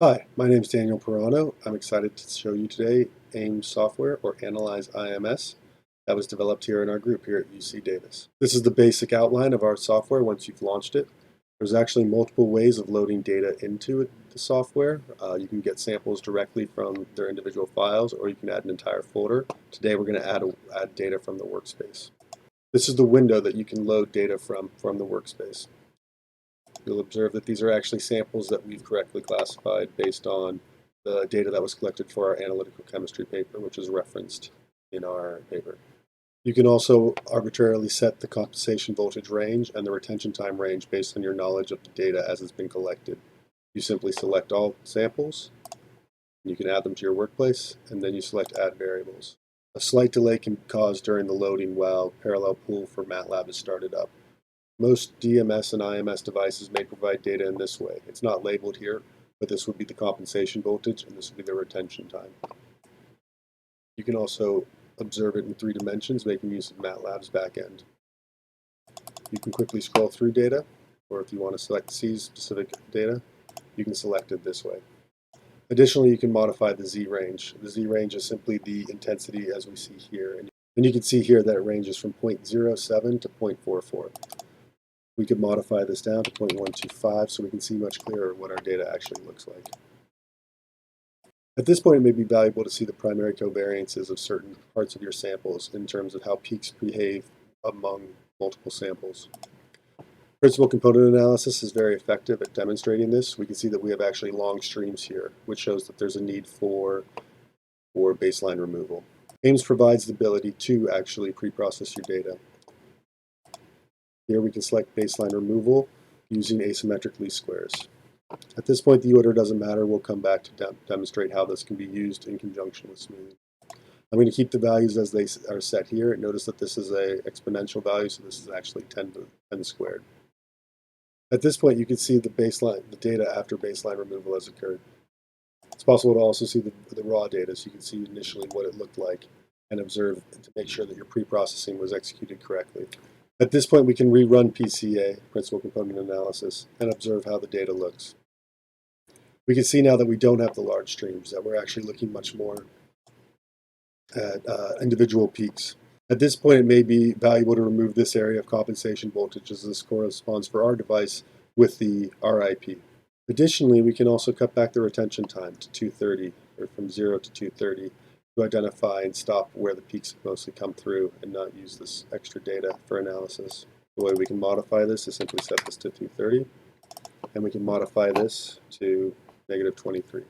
Hi, my name is Daniel Perano. I'm excited to show you today AIMS software, or Analyze IMS, that was developed here in our group here at UC Davis. This is the basic outline of our software once you've launched it. There's actually multiple ways of loading data into the software. You can get samples directly from their individual files, or you can add an entire folder. Today we're going to add data from the workspace. This is the window that you can load data from the workspace. You'll observe that these are actually samples that we've correctly classified based on the data that was collected for our analytical chemistry paper, which is referenced in our paper. You can also arbitrarily set the compensation voltage range and the retention time range based on your knowledge of the data as it's been collected. You simply select all samples, you can add them to your workplace, and then you select Add Variables. A slight delay can be caused during the loading while Parallel Pool for MATLAB is started up. Most DMS and IMS devices may provide data in this way. It's not labeled here, but this would be the compensation voltage and this would be the retention time. You can also observe it in 3 dimensions, making use of MATLAB's backend. You can quickly scroll through data, or if you want to select see specific data, you can select it this way. Additionally, you can modify the Z range. The Z range is simply the intensity as we see here. And you can see here that it ranges from 0.07 to 0.44. We could modify this down to 0.125 so we can see much clearer what our data actually looks like. At this point, it may be valuable to see the primary covariances of certain parts of your samples in terms of how peaks behave among multiple samples. Principal component analysis is very effective at demonstrating this. We can see that we have actually long streams here, which shows that there's a need for baseline removal. AIMS provides the ability to actually pre-process your data. Here we can select baseline removal using asymmetric least squares. At this point, the order doesn't matter. We'll come back to demonstrate how this can be used in conjunction with smoothing. I'm going to keep the values as they are set here. Notice that this is an exponential value, so this is actually 10 squared. At this point, you can see the data after baseline removal has occurred. It's possible to also see the raw data, so you can see initially what it looked like and observe to make sure that your pre-processing was executed correctly. At this point, we can rerun PCA, Principal Component Analysis, and observe how the data looks. We can see now that we don't have the large streams, that we're actually looking much more at individual peaks. At this point, it may be valuable to remove this area of compensation voltage as this corresponds for our device with the RIP. Additionally, we can also cut back the retention time to 230, or from 0 to 230, to identify and stop where the peaks have mostly come through and not use this extra data for analysis. The way we can modify this is simply set this to 230, and we can modify this to -23.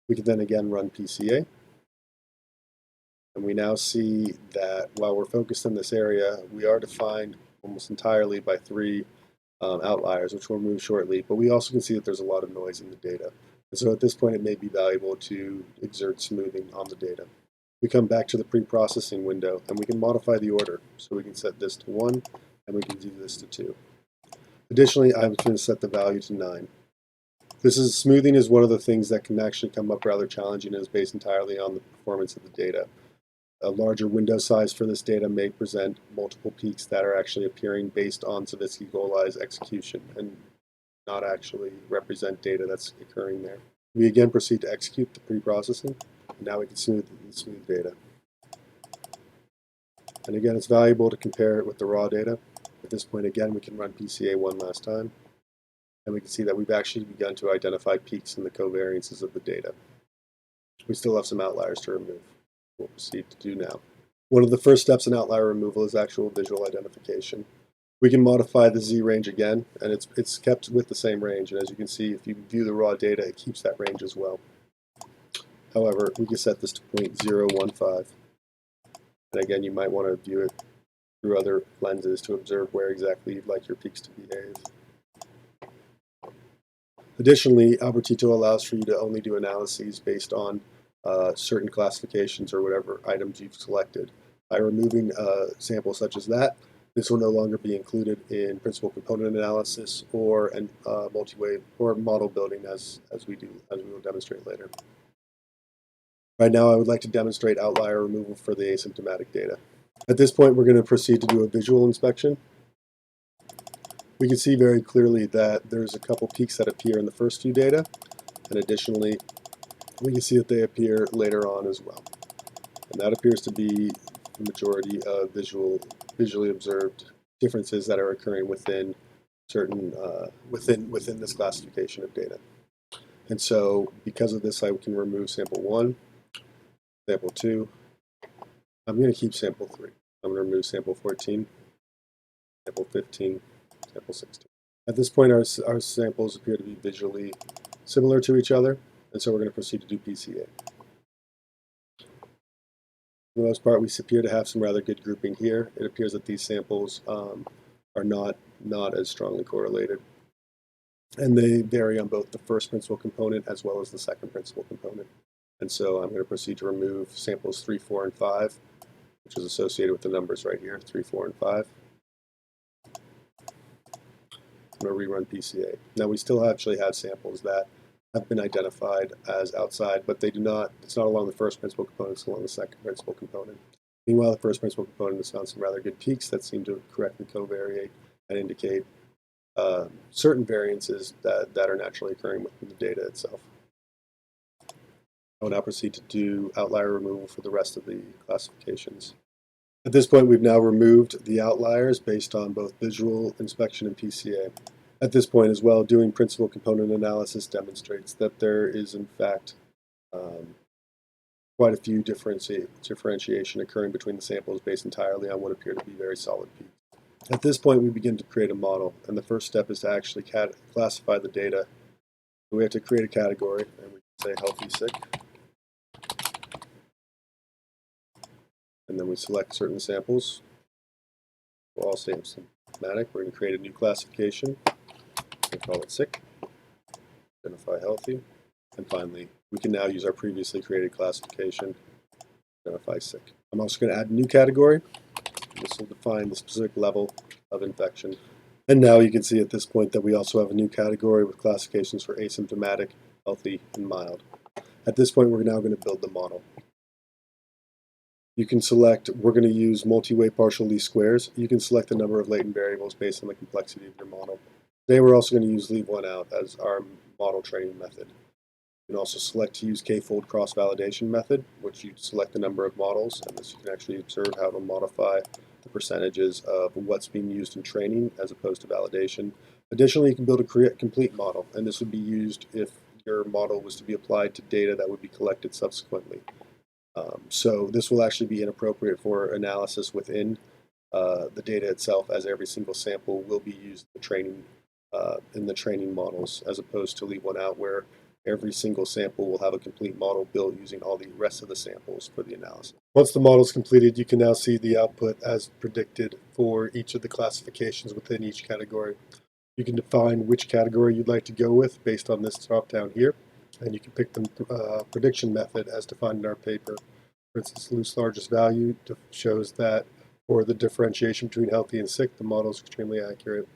We can then again run PCA, and we now see that while we're focused in this area, we are defined almost entirely by 3 outliers, which we'll remove shortly, but we also can see that there's a lot of noise in the data. And so at this point, it may be valuable to exert smoothing on the data. We come back to the pre-processing window, and we can modify the order. So we can set this to 1, and we can do this to 2. Additionally, I'm going to set the value to 9. Smoothing is one of the things that can actually come up rather challenging and is based entirely on the performance of the data. A larger window size for this data may present multiple peaks that are actually appearing based on Savitsky-Golai's execution and not actually represent data that's occurring there. We again proceed to execute the pre-processing, and now we can smooth data. And again, it's valuable to compare it with the raw data. At this point, again, we can run PCA one last time, and we can see that we've actually begun to identify peaks in the covariances of the data. We still have some outliers to remove. We'll proceed to do now. One of the first steps in outlier removal is actual visual identification. We can modify the Z range again, and it's kept with the same range. And as you can see, if you view the raw data, it keeps that range as well. However, we can set this to 0.015. And again, you might want to view it through other lenses to observe where exactly you'd like your peaks to behave. Additionally, Albertito allows for you to only do analyses based on certain classifications or whatever items you've selected. By removing samples such as that, this will no longer be included in principal component analysis or multi-wave or model building as we will demonstrate later. Right now, I would like to demonstrate outlier removal for the asymptomatic data. At this point, we're going to proceed to do a visual inspection. We can see very clearly that there's a couple peaks that appear in the first few data, and additionally, we can see that they appear later on as well. And that appears to be the majority of visually observed differences that are occurring within certain within this classification of data. And so, because of this, I can remove sample 1, sample 2. I'm going to keep sample 3. I'm going to remove sample 14, sample 15, sample 16. At this point, our samples appear to be visually similar to each other, and so we're going to proceed to do PCA. For the most part, we appear to have some rather good grouping here. It appears that these samples are not as strongly correlated, and they vary on both the first principal component as well as the second principal component. And so I'm going to proceed to remove samples 3, 4, and 5, which is associated with the numbers right here, 3, 4, and 5. I'm going to rerun PCA. Now we still actually have samples that have been identified as outside, but they do not, it's not along the first principal component, it's along the second principal component. Meanwhile, the first principal component has found some rather good peaks that seem to correctly covariate and indicate certain variances that are naturally occurring within the data itself. I will now proceed to do outlier removal for the rest of the classifications. At this point, we've now removed the outliers based on both visual inspection and PCA. At this point as well, doing principal component analysis demonstrates that there is in fact quite a few differentiation occurring between the samples based entirely on what appear to be very solid peaks. At this point, we begin to create a model, and the first step is to actually classify the data. We have to create a category, and we can say healthy, sick, and then we select certain samples. We'll all say symptomatic. We're going to create a new classification. We call it sick, identify healthy, and finally, we can now use our previously created classification, identify sick. I'm also going to add a new category. This will define the specific level of infection. And now you can see at this point that we also have a new category with classifications for asymptomatic, healthy, and mild. At this point, we're now going to build the model. You can select, we're going to use multi-way partial least squares. You can select the number of latent variables based on the complexity of your model. Today we're also going to use leave one out as our model training method. You can also select to use k-fold cross-validation method, which you select the number of models, and this you can actually observe how to modify the percentages of what's being used in training as opposed to validation. Additionally, you can build a complete model, and this would be used if your model was to be applied to data that would be collected subsequently. So this will actually be inappropriate for analysis within the data itself, as every single sample will be used in the training models, as opposed to leave one out where every single sample will have a complete model built using all the rest of the samples for the analysis. Once the model is completed, you can now see the output as predicted for each of the classifications within each category. You can define which category you'd like to go with based on this drop down here, and you can pick the prediction method as defined in our paper. For instance, loose largest value shows that for the differentiation between healthy and sick, the model is extremely accurate.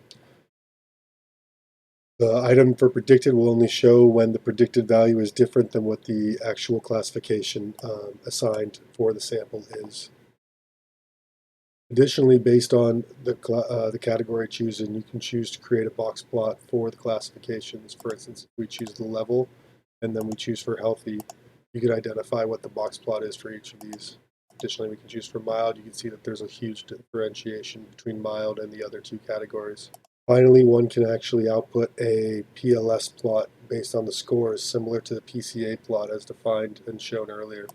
The item for predicted will only show when the predicted value is different than what the actual classification assigned for the sample is. Additionally, based on the category chosen, you can choose to create a box plot for the classifications. For instance, if we choose the level and then we choose for healthy, you can identify what the box plot is for each of these. Additionally, we can choose for mild. You can see that there's a huge differentiation between mild and the other two categories. Finally, one can actually output a PLS plot based on the scores, similar to the PCA plot as defined and shown earlier.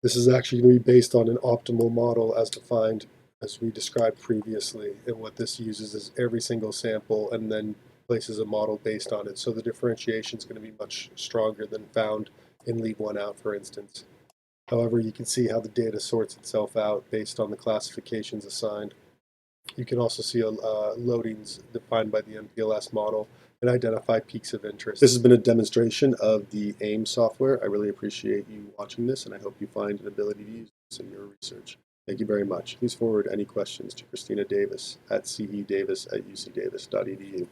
This is actually going to be based on an optimal model as defined as we described previously. And what this uses is every single sample and then places a model based on it. So the differentiation is going to be much stronger than found in leave one out, for instance. However, you can see how the data sorts itself out based on the classifications assigned. You can also see loadings defined by the MPLS model and identify peaks of interest. This has been a demonstration of the AIMS software. I really appreciate you watching this, and I hope you find an ability to use this in your research. Thank you very much. Please forward any questions to Christina Davis at cedavis@ucdavis.edu.